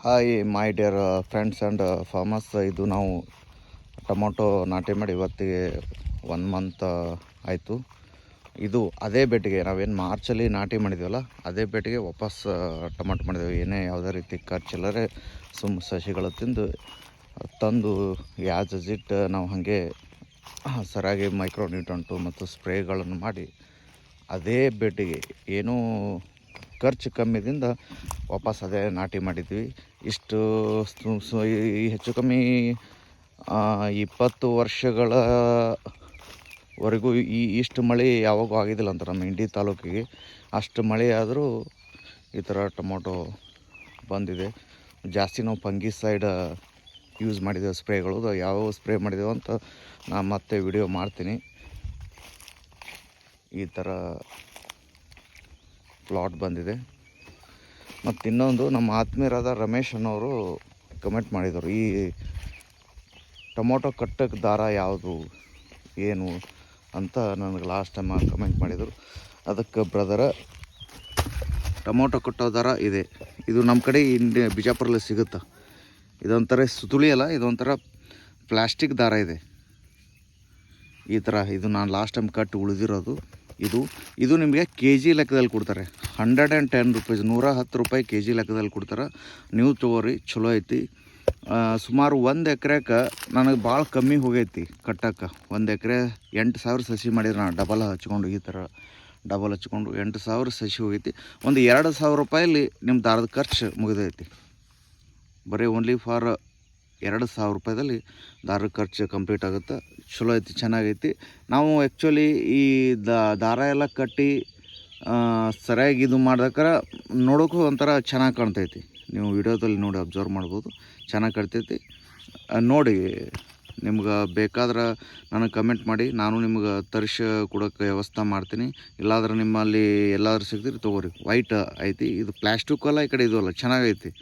Hi my dear friends and farmers. ಇದು ನಾವು tomato ನಾಟಿ ಮಾಡಿ ಇವತ್ತಿಗೆ 1 ಮಂತ್ ಆಯಿತು. ಇದು ಅದೇ ಬೆಟ್ಟಿಗೆ ನಾವೇನು ಮಾರ್ಚಲ್ಲಿ ನಾಟಿ ಮಾಡಿದ್ದೀವಲ್ಲ ಅದೇ ಬೆಟ್ಟಿಗೆ ವಾಪಸ್ ಟೊಮೊಟೊ ಮಾಡಿದ್ದೇವೆ. ಏನೇ ಯಾವುದೇ ರೀತಿ ಖರ್ಚಿಲ್ಲರೆ ಸಸಿಗಳು ತಂದು ಯಾಸ್ ಇಟ್ ನಾವು ಹಾಗೆ ಸರಿಯಾಗಿ ಮೈಕ್ರೋನ್ಯೂಟ್ರಂಟು ಮತ್ತು ಸ್ಪ್ರೇಗಳನ್ನು ಮಾಡಿ ಅದೇ ಬೆಟ್ಟಿಗೆ ಏನೂ ಖರ್ಚು ಕಮ್ಮಿದಿಂದ ವಾಪಸ್ ಅದೇ ನಾಟಿ ಮಾಡಿದ್ವಿ. ಇಷ್ಟು ಈ ಹೆಚ್ಚು ಕಮ್ಮಿ 20 ವರ್ಷಗಳವರೆಗೂ ಇಷ್ಟು ಮಳೆ ಯಾವಾಗೂ ಆಗಿದ್ದಿಲ್ಲ ಅಂತ ನಮ್ಮ ಇಂಡಿ ತಾಲೂಕಿಗೆ. ಅಷ್ಟು ಮಳೆ ಆದರೂ ಈ ಥರ ಟೊಮೊಟೊ ಬಂದಿದೆ. ಜಾಸ್ತಿ ನಾವು ಫಂಗಿಸೈಡ್ ಯೂಸ್ ಮಾಡಿದ್ದೇವೆ ಸ್ಪ್ರೇಗಳು. ಯಾವ ಸ್ಪ್ರೇ ಮಾಡಿದ್ದೇವೆ ಅಂತ ನಾನು ಮತ್ತೆ ವಿಡಿಯೋ ಮಾಡ್ತೀನಿ. ಈ ಥರ ಪ್ಲಾಟ್ ಬಂದಿದೆ. ಮತ್ತು ಇನ್ನೊಂದು ನಮ್ಮ ಆತ್ಮೀಯರಾದ ರಮೇಶ್ ಅನ್ನೋರು ಕಮೆಂಟ್ ಮಾಡಿದರು, ಈ ಟೊಮೊಟೊ ಕಟ್ಟಕ್ಕೆ ದಾರ ಯಾವುದು ಏನು ಅಂತ ನನಗೆ ಲಾಸ್ಟ್ ಟೈಮ್ ಕಮೆಂಟ್ ಮಾಡಿದರು. ಅದಕ್ಕೆ ಬ್ರದರ, ಟೊಮೊಟೊ ಕಟ್ಟೋ ದಾರ ಇದೆ. ಇದು ನಮ್ಮ ಕಡೆ ಬಿಜಾಪುರಲ್ಲಿ ಸಿಗುತ್ತೆ. ಇದೊಂಥರ ಸುತುಳಿ ಅಲ್ಲ, ಇದೊಂಥರ ಪ್ಲಾಸ್ಟಿಕ್ ದಾರ ಇದೆ ಈ ಥರ. ಇದು ನಾನು ಲಾಸ್ಟ್ ಟೈಮ್ ಕಟ್ಟು ಉಳಿದಿರೋದು. ಇದು ನಿಮಗೆ ಕೆ ಜಿ ಲೆಕ್ಕದಲ್ಲಿ ಕೊಡ್ತಾರೆ. 110 ರೂಪೀಸ್, 110 ರೂಪಾಯಿ ಕೆ ಜಿ ಲೆಕ್ಕದಲ್ಲಿ ಕೊಡ್ತಾರೆ. ನೀವು ತೊಗೋರಿ, ಚಲೋ ಐತಿ. ಸುಮಾರು 1 ಎಕರೆಗೆ ನನಗೆ ಭಾಳ ಕಮ್ಮಿ ಹೋಗೈತಿ ಕಟ್ಟಕ್ಕೆ. 1 ಎಕರೆ 8,000 ಸಸಿ ಮಾಡಿದ್ರೆ ನಾನು ಡಬಲ್ ಹಚ್ಕೊಂಡು, ಈ ಥರ ಡಬಲ್ ಹಚ್ಕೊಂಡು 8,000 ಸಸಿ ಹೋಗೈತಿ. ಒಂದು 2,000 ರೂಪಾಯಲ್ಲಿ ನಿಮ್ಮ ದಾರದ ಖರ್ಚು ಮುಗಿದೈತಿ. ಬರೀ ಓನ್ಲಿ ಫಾರ್ 2,000 ರೂಪಾಯಿದಲ್ಲಿ ದಾರದ ಖರ್ಚು ಕಂಪ್ಲೀಟ್ ಆಗುತ್ತೆ. ಚಲೋ ಐತಿ, ಚೆನ್ನಾಗೈತಿ. ನಾವು ಆ್ಯಕ್ಚುಲಿ ಈ ದಾರ ಎಲ್ಲ ಕಟ್ಟಿ ಸರಿಯಾಗಿ ಇದು ಮಾಡ್ದಕ್ಕಾರ ನೋಡೋಕ್ಕೂ ಒಂಥರ ಚೆನ್ನಾಗಿ ಕಾಣ್ತೈತಿ. ನೀವು ವಿಡಿಯೋದಲ್ಲಿ ನೋಡಿ ಅಬ್ಸರ್ವ್ ಮಾಡ್ಬೋದು, ಚೆನ್ನಾಗಿ ಕಾಣ್ತೈತಿ. ನೋಡಿ, ನಿಮ್ಗೆ ಬೇಕಾದ್ರೆ ನನಗೆ ಕಮೆಂಟ್ ಮಾಡಿ, ನಾನು ನಿಮ್ಗೆ ತರಿಸಿ ಕೊಡೋಕ್ಕೆ ವ್ಯವಸ್ಥೆ ಮಾಡ್ತೀನಿ. ಇಲ್ಲಾಂದ್ರೆ ನಿಮ್ಮಲ್ಲಿ ಎಲ್ಲಾದ್ರೂ ಸಿಗ್ತೀರಿ ತೊಗೋರಿ. ವೈಟ್ ಐತಿ, ಇದು ಪ್ಲಾಸ್ಟಿಕ್ ಅಲ್ಲ, ಈ ಕಡೆ ಇದು ಅಲ್ಲ, ಚೆನ್ನಾಗೈತಿ.